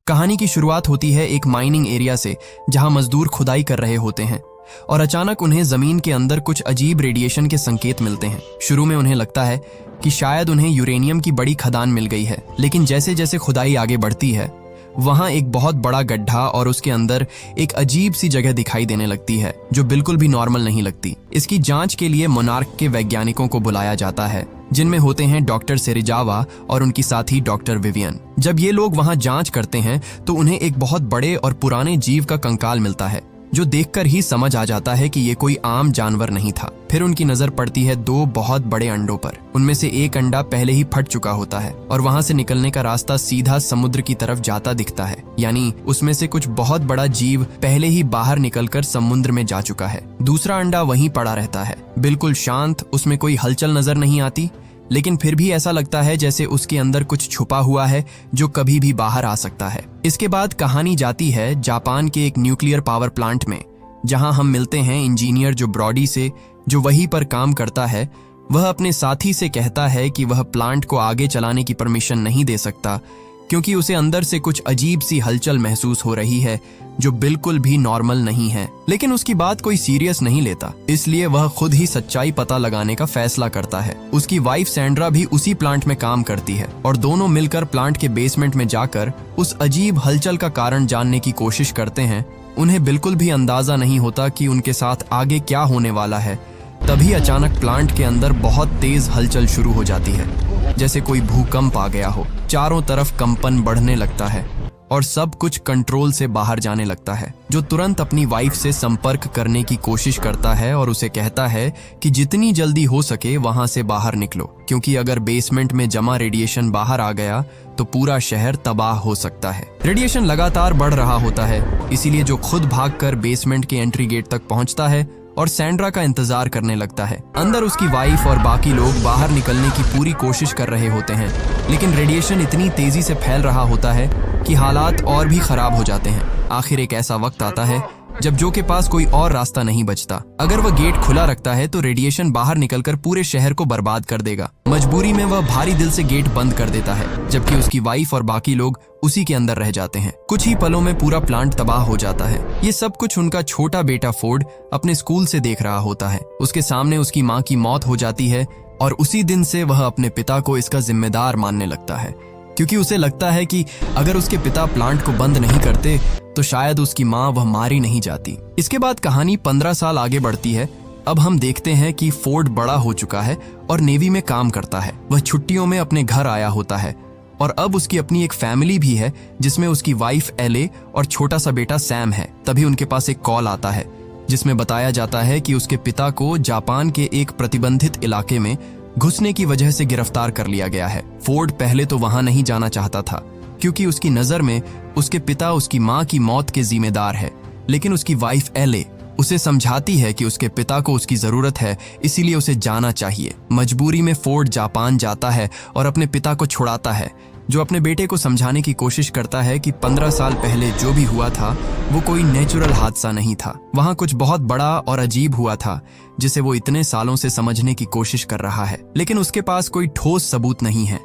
कहानी की शुरुआत होती है एक माइनिंग एरिया से, जहां मजदूर खुदाई कर रहे होते हैं और अचानक उन्हें जमीन के अंदर कुछ अजीब रेडिएशन के संकेत मिलते हैं। शुरू में उन्हें लगता है कि शायद उन्हें यूरेनियम की बड़ी खदान मिल गई है, लेकिन जैसे जैसे खुदाई आगे बढ़ती है वहां एक बहुत बड़ा गड्ढा और उसके अंदर एक अजीब सी जगह दिखाई देने लगती है जो बिल्कुल भी नॉर्मल नहीं लगती। इसकी जांच के लिए मोनार्क के वैज्ञानिकों को बुलाया जाता है, जिनमें होते हैं डॉक्टर सेरिजावा और उनकी साथी डॉक्टर विवियन। जब ये लोग वहां जांच करते हैं तो उन्हें एक बहुत बड़े और पुराने जीव का कंकाल मिलता है, जो देखकर ही समझ आ जाता है कि ये कोई आम जानवर नहीं था। फिर उनकी नजर पड़ती है दो बहुत बड़े अंडों पर। उनमें से एक अंडा पहले ही फट चुका होता है और वहां से निकलने का रास्ता सीधा समुद्र की तरफ जाता दिखता है, यानी उसमें से कुछ बहुत बड़ा जीव पहले ही बाहर निकलकर समुद्र में जा चुका है। दूसरा अंडा वहीं पड़ा रहता है, बिल्कुल शांत, उसमें कोई हलचल नजर नहीं आती, लेकिन फिर भी ऐसा लगता है जैसे उसके अंदर कुछ छुपा हुआ है जो कभी भी बाहर आ सकता है। इसके बाद कहानी जाती है जापान के एक न्यूक्लियर पावर प्लांट में, जहां हम मिलते हैं इंजीनियर जो ब्रॉडी से, जो वहीं पर काम करता है। वह अपने साथी से कहता है कि वह प्लांट को आगे चलाने की परमिशन नहीं दे सकता, क्योंकि उसे अंदर से कुछ अजीब सी हलचल महसूस हो रही है जो बिल्कुल भी नॉर्मल नहीं है। लेकिन उसकी बात कोई सीरियस नहीं लेता, इसलिए वह खुद ही सच्चाई पता लगाने का फैसला करता है। उसकी वाइफ सैंड्रा भी उसी प्लांट में काम करती है और दोनों मिलकर प्लांट के बेसमेंट में जाकर उस अजीब हलचल का कारण जानने की कोशिश करते हैं। उन्हें बिल्कुल भी अंदाजा नहीं होता कि उनके साथ आगे क्या होने वाला है। तभी अचानक प्लांट के अंदर बहुत तेज हलचल शुरू हो जाती है, जैसे कोई भूकंप आ गया हो। चारों तरफ कंपन बढ़ने लगता है और सब कुछ कंट्रोल से बाहर जाने लगता है, जो तुरंत अपनी वाइफ से संपर्क करने की कोशिश करता है और उसे कहता है कि जितनी जल्दी हो सके वहां से बाहर निकलो, क्योंकि अगर बेसमेंट में जमा रेडिएशन बाहर आ गया तो पूरा शहर तबाह हो सकता है। रेडिएशन लगातार बढ़ रहा होता है, इसीलिए जो खुद भागकर बेसमेंट के एंट्री गेट तक पहुंचता है और सैंड्रा का इंतजार करने लगता है। अंदर उसकी वाइफ और बाकी लोग बाहर निकलने की पूरी कोशिश कर रहे होते हैं, लेकिन रेडिएशन इतनी तेजी से फैल रहा होता है कि हालात और भी खराब हो जाते हैं। आखिर एक ऐसा वक्त आता है जब जो के पास कोई और रास्ता नहीं बचता। अगर वह गेट खुला रखता है तो रेडिएशन बाहर निकलकर पूरे शहर को बर्बाद कर देगा। मजबूरी में वह भारी दिल से गेट बंद कर देता है, जबकि उसकी वाइफ और बाकी लोग उसी के अंदर रह जाते हैं। कुछ ही पलों में पूरा प्लांट तबाह हो जाता है। ये सब कुछ उनका छोटा बेटा फोर्ड अपने स्कूल से देख रहा होता है। उसके सामने उसकी माँ की मौत हो जाती है और उसी दिन से वह अपने पिता को इसका जिम्मेदार मानने लगता है, क्योंकि उसे लगता है कि अगर उसके पिता प्लांट को बंद नहीं करते तो शायद उसकी माँ वह मारी नहीं जाती। इसके बाद कहानी 15 साल आगे बढ़ती है। अब हम देखते हैं कि फोर्ड बड़ा हो चुका है और नेवी में काम करता है। वह छुट्टियों में अपने घर आया होता है और अब उसकी अपनी एक फैमिली भी है, जिसमें उसकी वाइफ एले और छोटा सा बेटा सैम है। तभी उनके पास एक कॉल आता है जिसमें बताया जाता है कि उसके पिता को जापान के एक प्रतिबंधित इलाके में घुसने की वजह से गिरफ्तार कर लिया गया है। फोर्ड पहले तो वहां नहीं जाना चाहता था, क्योंकि उसकी नजर में उसके पिता उसकी माँ की मौत के जिम्मेदार है। लेकिन उसकी वाइफ एले उसे समझाती है कि उसके पिता को उसकी जरूरत है, इसीलिए उसे जाना चाहिए। मजबूरी में फोर्ड जापान जाता है और अपने पिता को छुड़ाता है, जो अपने बेटे को समझाने की कोशिश करता है कि 15 साल पहले जो भी हुआ था वो कोई नेचुरल हादसा नहीं था। वहां कुछ बहुत बड़ा और अजीब हुआ था, जिसे वो इतने सालों से समझने की कोशिश कर रहा है, लेकिन उसके पास कोई ठोस सबूत नहीं है,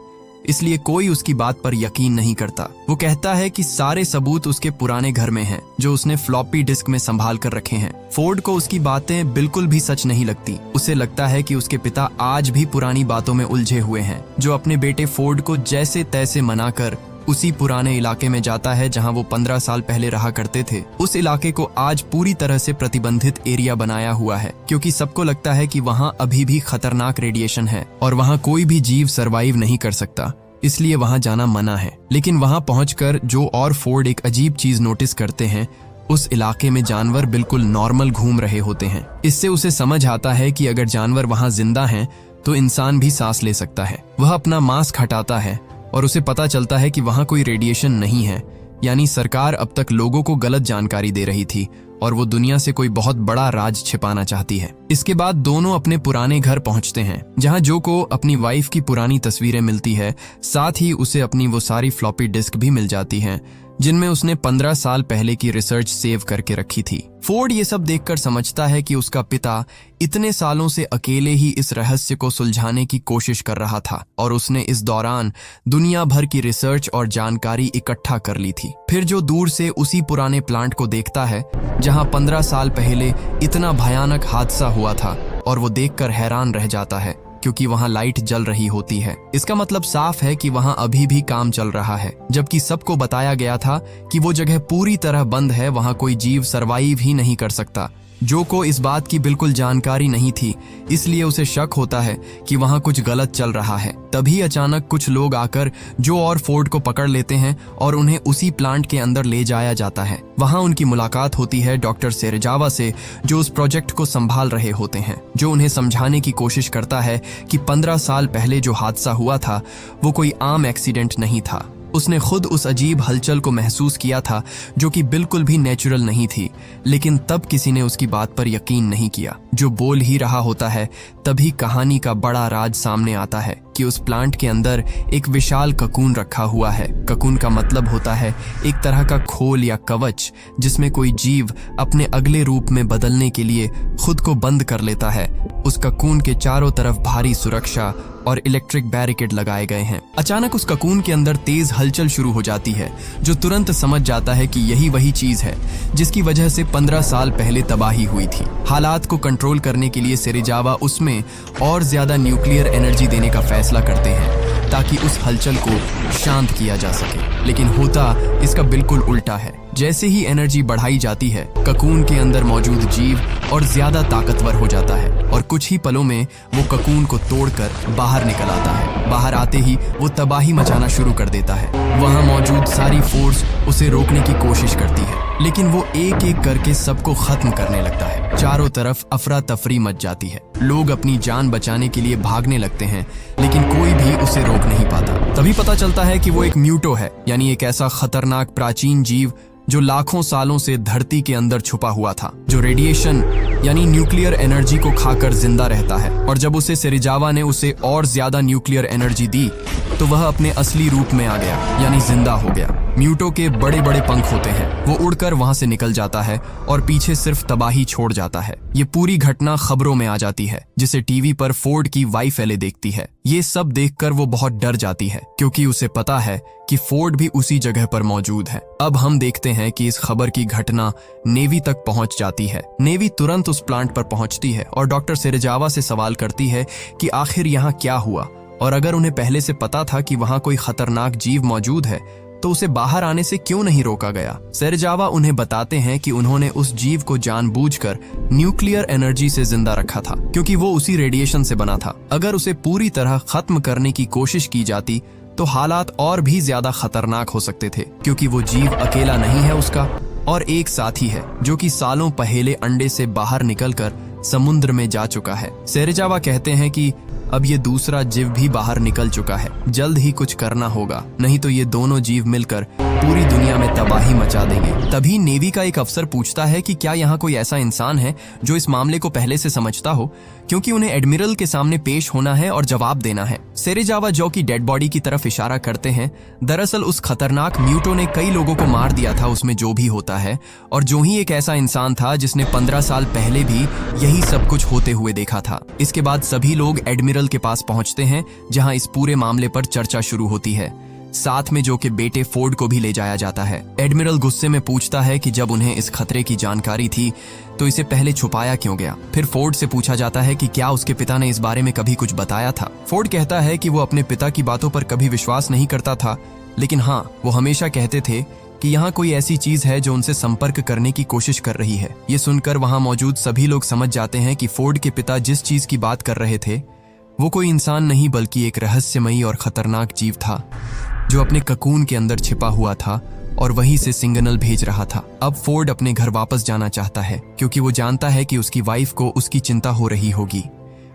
इसलिए कोई उसकी बात पर यकीन नहीं करता। वो कहता है कि सारे सबूत उसके पुराने घर में हैं, जो उसने फ्लॉपी डिस्क में संभाल कर रखे हैं। फोर्ड को उसकी बातें बिल्कुल भी सच नहीं लगती। उसे लगता है कि उसके पिता आज भी पुरानी बातों में उलझे हुए हैं, जो अपने बेटे फोर्ड को जैसे तैसे मनाकर उसी पुराने इलाके में जाता है जहां वो 15 साल पहले रहा करते थे। उस इलाके को आज पूरी तरह से प्रतिबंधित एरिया बनाया हुआ है, क्योंकि सबको लगता है कि वहां अभी भी खतरनाक रेडिएशन है और वहां कोई भी जीव सरवाइव नहीं कर सकता, इसलिए वहां जाना मना है। लेकिन वहां पहुंचकर जो और फोर्ड एक अजीब चीज नोटिस करते हैं, उस इलाके में जानवर बिल्कुल नॉर्मल घूम रहे होते हैं। इससे उसे समझ आता है कि अगर जानवर वहां जिंदा हैं तो इंसान भी सांस ले सकता है। वह अपना मास्क हटाता है और उसे पता चलता है कि वहां कोई रेडिएशन नहीं है, यानी सरकार अब तक लोगों को गलत जानकारी दे रही थी और वो दुनिया से कोई बहुत बड़ा राज छिपाना चाहती है। इसके बाद दोनों अपने पुराने घर पहुंचते हैं, जहां जो को अपनी वाइफ की पुरानी तस्वीरें मिलती है, साथ ही उसे अपनी वो सारी फ्लॉपी डिस्क भी मिल जाती हैं जिनमें उसने 15 साल पहले की रिसर्च सेव करके रखी थी। फोर्ड ये सब देखकर समझता है कि उसका पिता इतने सालों से अकेले ही इस रहस्य को सुलझाने की कोशिश कर रहा था और उसने इस दौरान दुनिया भर की रिसर्च और जानकारी इकट्ठा कर ली थी। फिर जो दूर से उसी पुराने प्लांट को देखता है जहां 15 साल पहले इतना भयानक हादसा हुआ था, और वो देखकर हैरान रह जाता है क्योंकि वहां लाइट जल रही होती है। इसका मतलब साफ है कि वहां अभी भी काम चल रहा है, जबकि सबको बताया गया था कि वो जगह पूरी तरह बंद है, वहां कोई जीव सरवाइव ही नहीं कर सकता। जो को इस बात की बिल्कुल जानकारी नहीं थी, इसलिए उसे शक होता है कि वहां कुछ गलत चल रहा है। तभी अचानक कुछ लोग आकर जो और फोर्ड को पकड़ लेते हैं और उन्हें उसी प्लांट के अंदर ले जाया जाता है। वहां उनकी मुलाकात होती है डॉक्टर सेरेजावा से, जो उस प्रोजेक्ट को संभाल रहे होते हैं, जो उन्हें समझाने की कोशिश करता है कि 15 साल पहले जो हादसा हुआ था वो कोई आम एक्सीडेंट नहीं था। उसने खुद उस अजीब हलचल को महसूस किया था जो कि बिल्कुल भी नेचुरल नहीं थी, लेकिन तब किसी ने उसकी बात पर यकीन नहीं किया। जो बोल ही रहा होता है तभी कहानी का बड़ा राज सामने आता है कि उस प्लांट के अंदर एक विशाल ककून रखा हुआ है। ककून का मतलब होता है एक तरह का खोल या कवच जिसमें कोई जीव अपने अगले रूप में बदलने के लिए खुद को बंद कर लेता है। उस ककून के चारों तरफ भारी सुरक्षा और इलेक्ट्रिक बैरिकेड लगाए गए हैं। अचानक उस ककून के अंदर तेज हलचल शुरू हो जाती है, जो तुरंत समझ जाता है कि यही वही चीज है जिसकी वजह से 15 साल पहले तबाही हुई थी। हालात को कंट्रोल करने के लिए सेरेजावा उसमें और ज्यादा न्यूक्लियर एनर्जी देने का फैसला करते हैं ताकि उस हलचल को शांत किया जा सके, लेकिन होता इसका बिल्कुल उल्टा है। जैसे ही एनर्जी बढ़ाई जाती है, ककून के अंदर मौजूद जीव और ज्यादा ताकतवर हो जाता है और कुछ ही पलों में वो ककून को तोड़कर बाहर निकल आता है। बाहर आते ही वो तबाही मचाना शुरू कर देता है। वहां मौजूद सारी फोर्स उसे रोकने की कोशिश करती है, लेकिन वो एक एक करके सबको खत्म करने लगता है। चारों तरफ अफरा तफरी मच जाती है। लोग अपनी जान बचाने के लिए भागने लगते हैं, लेकिन कोई भी उसे रोक नहीं पाता। तभी पता चलता है कि वो एक म्यूटो है, यानी एक ऐसा खतरनाक प्राचीन जीव जो लाखों सालों से धरती के अंदर छुपा हुआ था, जो रेडिएशन यानी न्यूक्लियर एनर्जी को खाकर जिंदा रहता है। और जब उसे सेरेजावा ने उसे और ज्यादा न्यूक्लियर एनर्जी दी तो वह अपने असली रूप में आ गया, यानी जिंदा हो गया। म्यूटो के बड़े बड़े पंख होते हैं, वो उड़कर वहां से निकल जाता है और पीछे सिर्फ तबाही छोड़ जाता है। ये पूरी घटना खबरों में आ जाती है, जिसे टीवी पर फोर्ड की वाइफ एले देखती है। ये सब देखकर वो बहुत डर जाती है, क्योंकि उसे पता है कि फोर्ड भी उसी जगह पर मौजूद है। अब हम देखते हैं कि इस खबर की घटना नेवी तक पहुंच जाती है। नेवी तुरंत उस प्लांट पर पहुंचती है और डॉक्टर सेरेजावा से सवाल करती है कि आखिर यहाँ क्या हुआ, और अगर उन्हें पहले से पता था कि वहां कोई खतरनाक जीव मौजूद है तो उसे बाहर आने से क्यों नहीं रोका गया। सेरेजावा उन्हें बताते हैं कि उन्होंने उस जीव को जानबूझकर न्यूक्लियर एनर्जी से जिंदा रखा था, क्योंकि वो उसी रेडिएशन से बना था। अगर उसे पूरी तरह खत्म करने की कोशिश की जाती तो हालात और भी ज्यादा खतरनाक हो सकते थे, क्योंकि वो जीव अकेला नहीं है, उसका और एक साथी है जो कि सालों पहले अंडे से बाहर निकलकर समुद्र में जा चुका है। सेरेजावा कहते हैं कि अब ये दूसरा जीव भी बाहर निकल चुका है, जल्द ही कुछ करना होगा, नहीं तो ये दोनों जीव मिलकर पूरी दुनिया में तबाही मचा देंगे। तभी नेवी का एक अफसर पूछता है कि क्या यहाँ कोई ऐसा इंसान है जो इस मामले को पहले से समझता हो, क्योंकि उन्हें एडमिरल के सामने पेश होना है और जवाब देना है। सेरेजावा जो की डेड बॉडी की तरफ इशारा करते हैं। दरअसल उस खतरनाक म्यूटो ने कई लोगों को मार दिया था, उसमें जो भी होता है, और जो ही एक ऐसा इंसान था जिसने 15 साल पहले भी यही सब कुछ होते हुए देखा था। इसके बाद सभी लोग एडमिरल के पास पहुंचते हैं, जहां इस पूरे मामले पर चर्चा शुरू होती है। साथ में जो के बेटे फोर्ड को भी ले जाया जाता है। एडमिरल गुस्से में पूछता है कि जब उन्हें इस खतरे की जानकारी थी तो इसे पहले छुपाया क्यों गया। फिर फोर्ड से पूछा जाता है कि क्या उसके पिता ने इस बारे में कभी कुछ बताया था। फोर्ड कहता है कि वो अपने पिता की बातों पर कभी विश्वास नहीं करता था, लेकिन हाँ, वो हमेशा कहते थे कि यहाँ कोई ऐसी चीज है जो उनसे संपर्क करने की कोशिश कर रही है। ये सुनकर वहां मौजूद सभी लोग समझ जाते हैं कि फोर्ड के पिता जिस चीज की बात कर रहे थे वो कोई इंसान नहीं बल्कि एक रहस्यमयी और खतरनाक जीव था जो अपने ककून के अंदर छिपा हुआ था और वहीं से सिग्नल भेज रहा था। अब फोर्ड अपने घर वापस जाना चाहता है, क्योंकि वो जानता है कि उसकी वाइफ को उसकी चिंता हो रही होगी।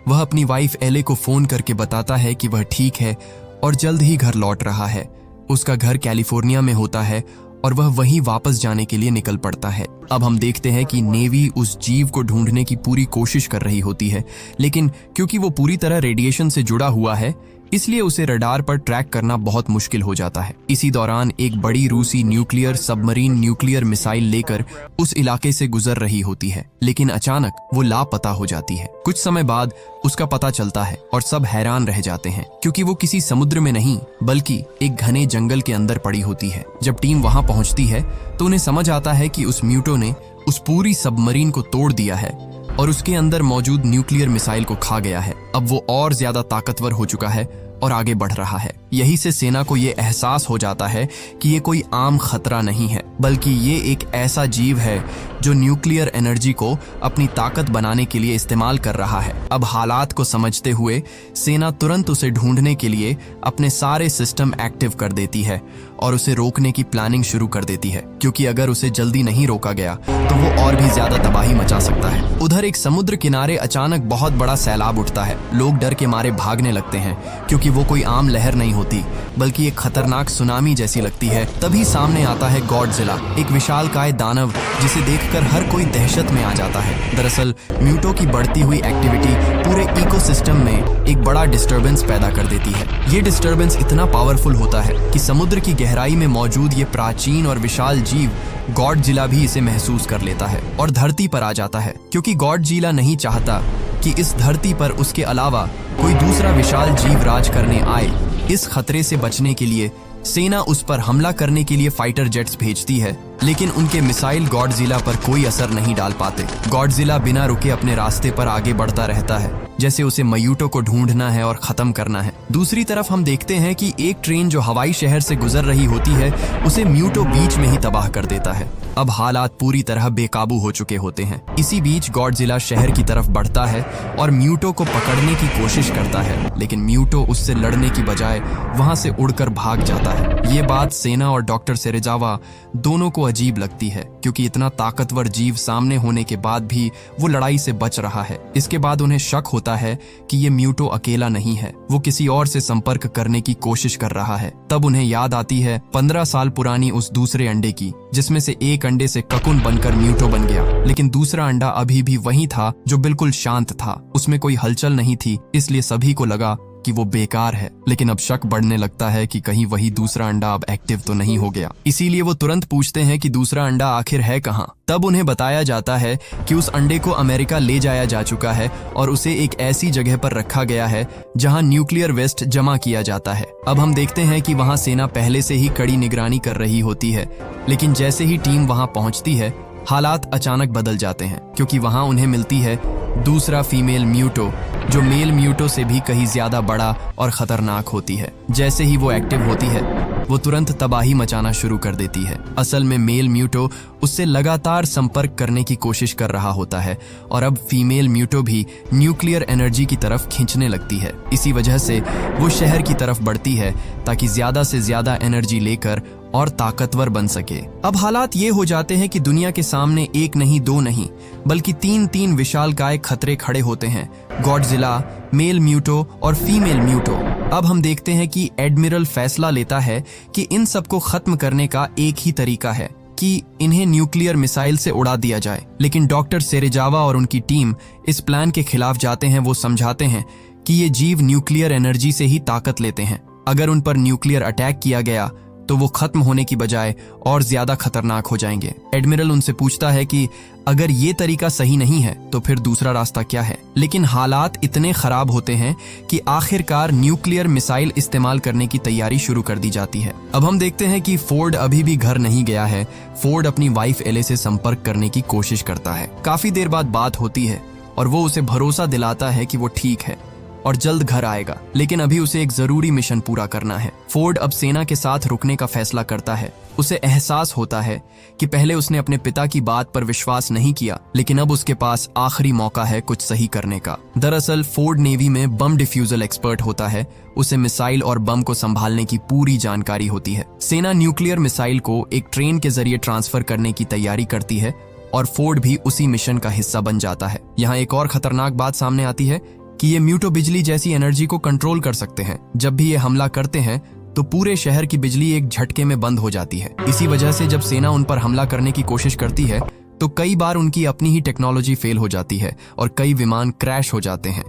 वह अपनी वाइफ एले को फोन करके बताता है कि वह ठीक है और जल्द ही घर लौट रहा है। उसका घर कैलिफोर्निया में होता है और वह वहीं वापस जाने के लिए निकल पड़ता है। अब हम देखते हैं कि नेवी उस जीव को ढूंढने की पूरी कोशिश कर रही होती है, लेकिन क्योंकि वो पूरी तरह रेडिएशन से जुड़ा हुआ है इसलिए उसे रडार पर ट्रैक करना बहुत मुश्किल हो जाता है। इसी दौरान एक बड़ी रूसी न्यूक्लियर सबमरीन न्यूक्लियर मिसाइल लेकर उस इलाके से गुजर रही होती है, लेकिन अचानक वो लापता हो जाती है। कुछ समय बाद उसका पता चलता है और सब हैरान रह जाते हैं क्योंकि वो किसी समुद्र में नहीं बल्कि एक घने जंगल के अंदर पड़ी होती है। जब टीम वहां पहुंचती है तो उन्हें समझ आता है कि उस म्यूटो ने उस पूरी सबमरीन को तोड़ दिया है और उसके अंदर मौजूद न्यूक्लियर मिसाइल को खा गया है। अब वो और ज्यादा ताकतवर हो चुका है और आगे बढ़ रहा है। यही से सेना को ये एहसास हो जाता है कि ये कोई आम खतरा नहीं है बल्कि ये एक ऐसा जीव है जो न्यूक्लियर एनर्जी को अपनी ताकत बनाने के लिए इस्तेमाल कर रहा है। अब हालात को समझते हुए सेना तुरंत उसे ढूंढने के लिए अपने सारे सिस्टम एक्टिव कर देती है और उसे रोकने की प्लानिंग शुरू कर देती है, क्योंकि अगर उसे जल्दी नहीं रोका गया तो वो और भी ज्यादा तबाही मचा सकता है। उधर एक समुद्र किनारे अचानक बहुत बड़ा सैलाब उठता है। लोग डर के मारे भागने लगते हैं क्योंकि वो कोई आम लहर नहीं होती बल्कि एक खतरनाक सुनामी जैसी लगती है। तभी सामने आता है गॉडजिला, एक विशालकाय दानव जिसे देखकर हर कोई दहशत में आ जाता है। दरअसल म्यूटो की बढ़ती हुई एक्टिविटी पूरे इकोसिस्टम में एक बड़ा डिस्टर्बेंस पैदा कर देती है। ये डिस्टर्बेंस इतना पावरफुल होता है कि समुद्र की गहराई में मौजूद ये प्राचीन और विशाल जीव गॉडजिला भी इसे महसूस कर लेता है और धरती पर आ जाता है, क्योंकि गॉडजिला नहीं चाहता कि इस धरती पर उसके अलावा कोई दूसरा विशाल जीव राज करने आए। इस खतरे से बचने के लिए सेना उस पर हमला करने के लिए फाइटर जेट्स भेजती है, लेकिन उनके मिसाइल गॉडजिला पर कोई असर नहीं डाल पाते। गॉडजिला बिना रुके अपने रास्ते पर आगे बढ़ता रहता है, जैसे उसे म्यूटो को ढूंढना है और खत्म करना है। दूसरी तरफ हम देखते हैं कि एक ट्रेन जो हवाई शहर से गुजर रही होती है उसे म्यूटो बीच में ही तबाह कर देता है। अब हालात पूरी तरह बेकाबू हो चुके होते हैं। इसी बीच गॉडजिला शहर की तरफ बढ़ता है और म्यूटो को पकड़ने की कोशिश करता है, लेकिन म्यूटो उससे लड़ने की बजाय वहां से उड़कर भाग जाता है। ये बात सेना और डॉक्टर सेरेजावा दोनों को अजीब लगती है, क्योंकि इतना ताकतवर जीव सामने होने के बाद भी वो लड़ाई से बच रहा है। इसके बाद उन्हें शक होता है कि ये म्यूटो अकेला नहीं है, वो किसी और से संपर्क करने की कोशिश कर रहा है। तब उन्हें याद आती है 15 साल पुरानी उस दूसरे अंडे की, जिसमें से एक अंडे से ककुन बनकर म्यूटो बन गया, लेकिन दूसरा अंडा अभी भी वही था जो बिल्कुल शांत था। उसमें कोई हलचल नहीं थी, इसलिए सभी को लगा कि वो बेकार है। लेकिन अब शक बढ़ने लगता है कि कहीं वही दूसरा अंडा अब एक्टिव तो नहीं हो गया। इसीलिए वो तुरंत पूछते हैं कि दूसरा अंडा आखिर है कहाँ। तब उन्हें बताया जाता है कि उस अंडे को अमेरिका ले जाया जा चुका है और उसे एक ऐसी जगह पर रखा गया है जहां न्यूक्लियर वेस्ट जमा किया जाता है। अब हम देखते हैं कि वहां सेना पहले से ही कड़ी निगरानी कर रही होती है, लेकिन जैसे ही टीम वहां पहुंचती है हालात अचानक बदल जाते हैं, क्योंकि वहां उन्हें मिलती है दूसरा फीमेल म्यूटो जो मेल म्यूटो से भी कहीं ज्यादा बड़ा और खतरनाक होती है। जैसे ही वो एक्टिव होती है वो तुरंत तबाही मचाना शुरू कर देती है। असल में मेल म्यूटो उससे लगातार संपर्क करने की कोशिश कर रहा होता है और अब फीमेल म्यूटो भी न्यूक्लियर एनर्जी की तरफ खींचने लगती है। इसी वजह से वो शहर की तरफ बढ़ती है ताकि ज्यादा से ज्यादा एनर्जी लेकर और ताकतवर बन सके। अब हालात ये हो जाते हैं कि दुनिया के सामने एक नहीं दो नहीं बल्कि तीन विशालकाय खतरे खड़े होते हैं, गॉडजिला, मेल म्यूटो और फीमेल म्यूटो। अब हम देखते हैं कि एडमिरल फैसला लेता है कि इन सबको खत्म करने का एक ही तरीका है कि इन्हें न्यूक्लियर मिसाइल से उड़ा दिया जाए। लेकिन डॉक्टर सेरेजावा और उनकी टीम इस प्लान के खिलाफ जाते हैं। वो समझाते हैं कि ये जीव न्यूक्लियर एनर्जी से ही ताकत लेते हैं। अगर उन पर न्यूक्लियर अटैक किया गया तो वो खत्म होने की बजाय और ज्यादा खतरनाक हो जाएंगे। एडमिरल उनसे पूछता है कि अगर ये तरीका सही नहीं है तो फिर दूसरा रास्ता क्या है। लेकिन हालात इतने खराब होते हैं कि आखिरकार न्यूक्लियर मिसाइल इस्तेमाल करने की तैयारी शुरू कर दी जाती है। अब हम देखते हैं कि फोर्ड अभी भी घर नहीं गया है। फोर्ड अपनी वाइफ एले से संपर्क करने की कोशिश करता है। काफी देर बाद बात होती है और वो उसे भरोसा दिलाता है कि वो ठीक है और जल्द घर आएगा, लेकिन अभी उसे एक जरूरी मिशन पूरा करना है। फोर्ड अब सेना के साथ रुकने का फैसला करता है। उसे एहसास होता है कि पहले उसने अपने पिता की बात पर विश्वास नहीं किया, लेकिन अब उसके पास आखिरी मौका है कुछ सही करने का। दरअसल फोर्ड नेवी में बम डिफ्यूजल एक्सपर्ट होता है। उसे मिसाइल और बम को संभालने की पूरी जानकारी होती है। सेना न्यूक्लियर मिसाइल को एक ट्रेन के जरिए ट्रांसफर करने की तैयारी करती है और फोर्ड भी उसी मिशन का हिस्सा बन जाता है। यहाँ एक और खतरनाक बात सामने आती है कि ये म्यूटो बिजली जैसी एनर्जी को कंट्रोल कर सकते हैं। जब भी ये हमला करते हैं तो पूरे शहर की बिजली एक झटके में बंद हो जाती है। इसी वजह से जब सेना उन पर हमला करने की कोशिश करती है तो कई बार उनकी अपनी ही टेक्नोलॉजी फेल हो जाती है और कई विमान क्रैश हो जाते हैं।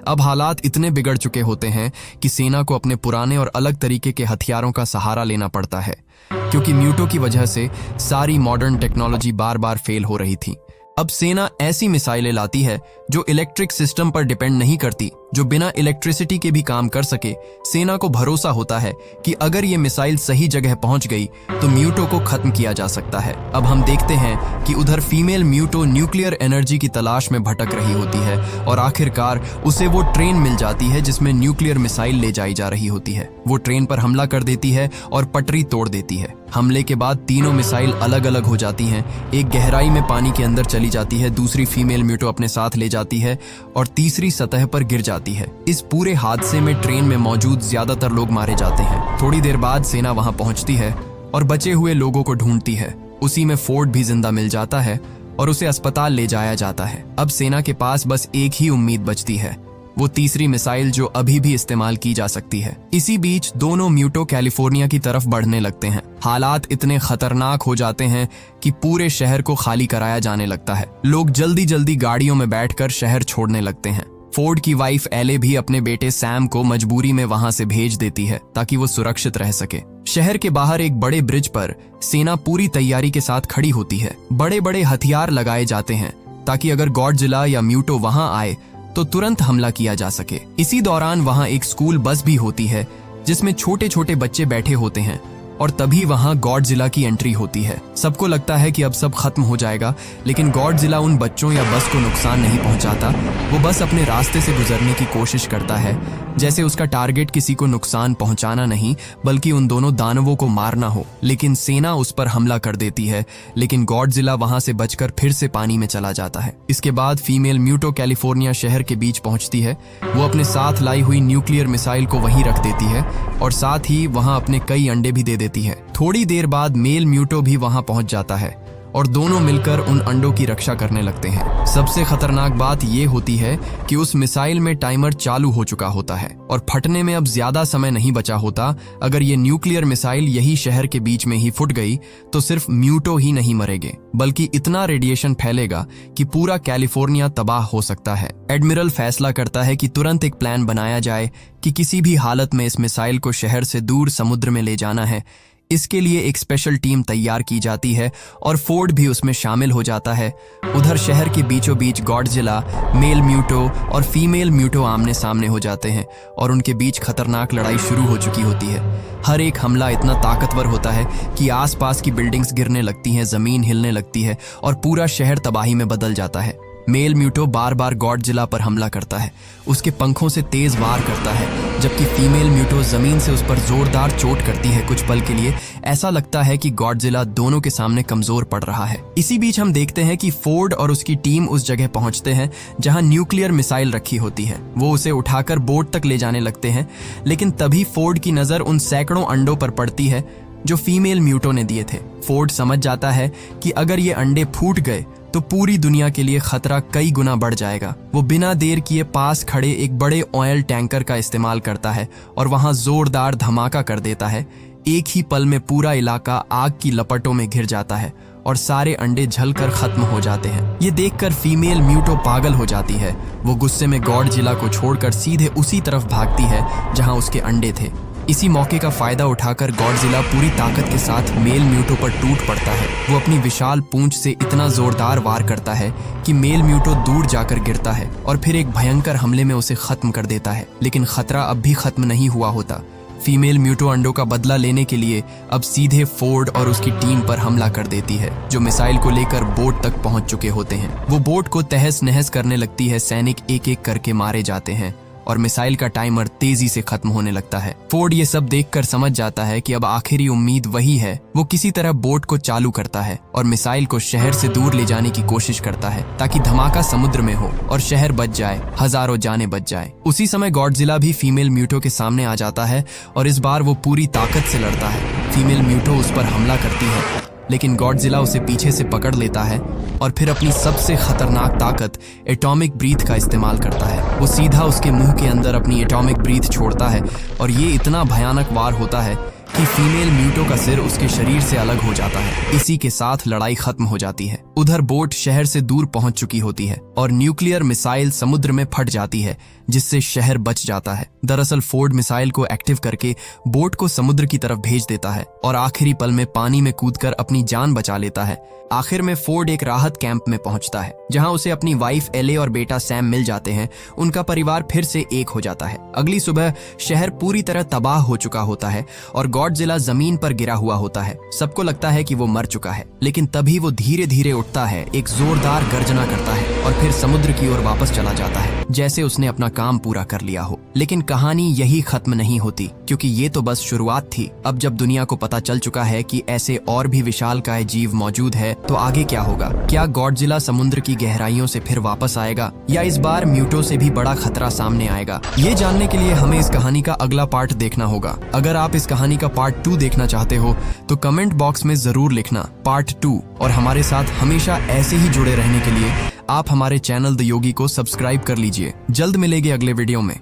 अब हालात इतने बिगड़ चुके होते हैं कि सेना को अपने पुराने और अलग तरीके के हथियारों का सहारा लेना पड़ता है, क्योंकि म्यूटो की वजह से सारी मॉडर्न टेक्नोलॉजी बार बार फेल हो रही थी। अब सेना ऐसी मिसाइलें लाती है जो इलेक्ट्रिक सिस्टम पर डिपेंड नहीं करती, जो बिना इलेक्ट्रिसिटी के भी काम कर सके। सेना को भरोसा होता है कि अगर ये मिसाइल सही जगह पहुंच गई तो म्यूटो को खत्म किया जा सकता है। अब हम देखते हैं कि उधर फीमेल म्यूटो न्यूक्लियर एनर्जी की तलाश में भटक रही होती है और आखिरकार उसे वो ट्रेन मिल जाती है जिसमें न्यूक्लियर मिसाइल ले जाई जा रही होती है। वो ट्रेन पर हमला कर देती है और पटरी तोड़ देती है। हमले के बाद तीनों मिसाइल अलग अलग हो जाती हैं। एक गहराई में पानी के अंदर चली जाती है, दूसरी फीमेल म्यूटो अपने साथ ले जाती है और तीसरी सतह पर गिर जाती है। इस पूरे हादसे में ट्रेन में मौजूद ज्यादातर लोग मारे जाते हैं। थोड़ी देर बाद सेना वहां पहुंचती है और बचे हुए लोगों को ढूंढती है। उसी में फोर्ड भी जिंदा मिल जाता है और उसे अस्पताल ले जाया जाता है। अब सेना के पास बस एक ही उम्मीद बचती है, वो तीसरी मिसाइल जो अभी भी इस्तेमाल की जा सकती है। इसी बीच दोनों म्यूटो कैलिफोर्निया की तरफ बढ़ने लगते हैं। हालात इतने खतरनाक हो जाते हैं कि पूरे शहर को खाली कराया जाने लगता है। लोग जल्दी जल्दी गाड़ियों में बैठकर शहर छोड़ने लगते हैं। फोर्ड की वाइफ एले भी अपने बेटे सैम को मजबूरी में वहां से भेज देती है ताकि वो सुरक्षित रह सके। शहर के बाहर एक बड़े ब्रिज पर सेना पूरी तैयारी के साथ खड़ी होती है। बड़े बड़े हथियार लगाए जाते हैं ताकि अगर गॉडजिला या म्यूटो वहां आए तो तुरंत हमला किया जा सके। इसी दौरान वहां एक स्कूल बस भी होती है जिसमें छोटे छोटे बच्चे बैठे होते हैं और तभी वहां गॉडजिला की एंट्री होती है। सबको लगता है कि अब सब खत्म हो जाएगा, लेकिन गॉडजिला उन बच्चों या बस को नुकसान नहीं पहुंचाता। वो बस अपने रास्ते से गुजरने की कोशिश करता है, जैसे उसका टारगेट किसी को नुकसान पहुंचाना नहीं बल्कि उन दोनों दानवों को मारना हो। लेकिन सेना उस पर हमला कर देती है, लेकिन गॉडजिला वहां से बचकर फिर से पानी में चला जाता है। इसके बाद फीमेल म्यूटो कैलिफोर्निया शहर के बीच पहुंचती है। वो अपने साथ लाई हुई न्यूक्लियर मिसाइल को वहीं रख देती है और साथ ही वहां अपने कई अंडे भी दे देती है। थोड़ी देर बाद मेल म्यूटो भी वहां पहुंच जाता है और दोनों मिलकर उन अंडों की रक्षा करने लगते हैं। सबसे खतरनाक बात यह होती है कि उस मिसाइल में टाइमर चालू हो चुका होता है और फटने में अब ज्यादा समय नहीं बचा होता। अगर ये न्यूक्लियर मिसाइल यही शहर के बीच में ही फुट गई तो सिर्फ म्यूटो ही नहीं मरेंगे, बल्कि इतना रेडिएशन फैलेगा कि पूरा कैलिफोर्निया तबाह हो सकता है। एडमिरल फैसला करता है कि तुरंत एक प्लान बनाया जाए कि किसी भी हालत में इस मिसाइल को शहर से दूर समुद्र में ले जाना है। इसके लिए एक स्पेशल टीम तैयार की जाती है और फोर्ड भी उसमें शामिल हो जाता है। उधर शहर के बीचों बीच गॉडजिला, मेल म्यूटो और फीमेल म्यूटो आमने सामने हो जाते हैं और उनके बीच खतरनाक लड़ाई शुरू हो चुकी होती है। हर एक हमला इतना ताकतवर होता है कि आसपास की बिल्डिंग्स गिरने लगती हैं, जमीन हिलने लगती है और पूरा शहर तबाही में बदल जाता है। मेल म्यूटो बार बार गॉडजिला पर हमला करता है, उसके पंखों से तेज वार करता है, जबकि फीमेल म्यूटो जमीन से उस पर जोरदार चोट करती है। कुछ पल के लिए ऐसा लगता है कि गॉडजिला दोनों के सामने कमजोर पड़ रहा है। इसी बीच हम देखते हैं कि फोर्ड और उसकी टीम उस जगह पहुंचते हैं जहां न्यूक्लियर मिसाइल रखी होती है। वो उसे उठाकर बोट तक ले जाने लगते हैं, लेकिन तभी फोर्ड की नजर उन सैकड़ों अंडों पर पड़ती है जो फीमेल म्यूटो ने दिए थे। फोर्ड समझ जाता है कि अगर ये अंडे फूट गए तो पूरी दुनिया के लिए खतरा कई गुना बढ़ जाएगा। वो बिना देर किए पास खड़े एक बड़े ऑयल टैंकर का इस्तेमाल करता है और वहां जोरदार धमाका कर देता है। एक ही पल में पूरा इलाका आग की लपटों में घिर जाता है और सारे अंडे जलकर खत्म हो जाते हैं। ये देखकर फीमेल म्यूटो पागल हो जाती है। वो गुस्से में गॉडजिला को छोड़कर सीधे उसी तरफ भागती है जहां उसके अंडे थे। इसी मौके का फायदा उठाकर गॉडजिला पूरी ताकत के साथ मेल म्यूटो पर टूट पड़ता है। वो अपनी विशाल पूंछ से इतना जोरदार वार करता है कि मेल म्यूटो दूर जाकर गिरता है और फिर एक भयंकर हमले में उसे खत्म कर देता है। लेकिन खतरा अब भी खत्म नहीं हुआ होता। फीमेल म्यूटो अंडों का बदला लेने के लिए अब सीधे फोर्ड और उसकी टीम पर हमला कर देती है, जो मिसाइल को लेकर बोट तक पहुंच चुके होते हैं। वो बोट को तहस नहस करने लगती है, सैनिक एक एक करके मारे जाते हैं और मिसाइल का टाइमर तेजी से खत्म होने लगता है। फोर्ड ये सब देखकर समझ जाता है कि अब आखिरी उम्मीद वही है। वो किसी तरह बोट को चालू करता है और मिसाइल को शहर से दूर ले जाने की कोशिश करता है ताकि धमाका समुद्र में हो और शहर बच जाए, हजारों जानें बच जाए। उसी समय गॉडजिला भी फीमेल म्यूटो के सामने आ जाता है और इस बार वो पूरी ताकत से लड़ता है। फीमेल म्यूटो उस पर हमला करती है लेकिन गॉडजिला उसे पीछे से पकड़ लेता है और फिर अपनी सबसे खतरनाक ताकत एटॉमिक ब्रीथ का इस्तेमाल करता है। वो सीधा उसके मुंह के अंदर अपनी एटॉमिक ब्रीथ छोड़ता है और ये इतना भयानक वार होता है कि फीमेल म्यूटो का सिर उसके शरीर से अलग हो जाता है। इसी के साथ लड़ाई खत्म हो जाती है। उधर बोट शहर से दूर पहुंच चुकी होती है और न्यूक्लियर मिसाइल समुद्र में फट जाती है, जिससे शहर बच जाता है। दरअसल फोर्ड मिसाइल को एक्टिव करके बोट को समुद्र की तरफ भेज देता है और आखिरी पल में पानी में कूदकर अपनी जान बचा लेता है। आखिर में फोर्ड एक राहत कैंप में पहुंचता है, जहां उसे अपनी वाइफ एले और बेटा सैम मिल जाते हैं। उनका परिवार फिर से एक हो जाता है। अगली सुबह शहर पूरी तरह तबाह हो चुका होता है और गॉडजिला जमीन पर गिरा हुआ होता है। सबको लगता है कि वो मर चुका है, लेकिन तभी वो धीरे धीरे उठता है, एक जोरदार गर्जना करता है और फिर समुद्र की ओर वापस चला जाता है, जैसे उसने अपना काम पूरा कर लिया हो। लेकिन कहानी यही खत्म नहीं होती, क्योंकि ये तो बस शुरुआत थी। अब जब दुनिया को पता चल चुका है कि ऐसे और भी विशालकाय जीव मौजूद है, तो आगे क्या होगा? क्या गॉडजिला समुद्र की गहराइयों से फिर वापस आएगा, या इस बार म्यूटो से भी बड़ा खतरा सामने आएगा? ये जानने के लिए हमें इस कहानी का अगला पार्ट देखना होगा। अगर आप इस कहानी का पार्ट 2 देखना चाहते हो तो कमेंट बॉक्स में जरूर लिखना पार्ट 2। और हमारे साथ हमेशा ऐसे ही जुड़े रहने के लिए आप हमारे चैनल द योगी को सब्सक्राइब कर लीजिए। जल्द मिलेंगे अगले वीडियो में।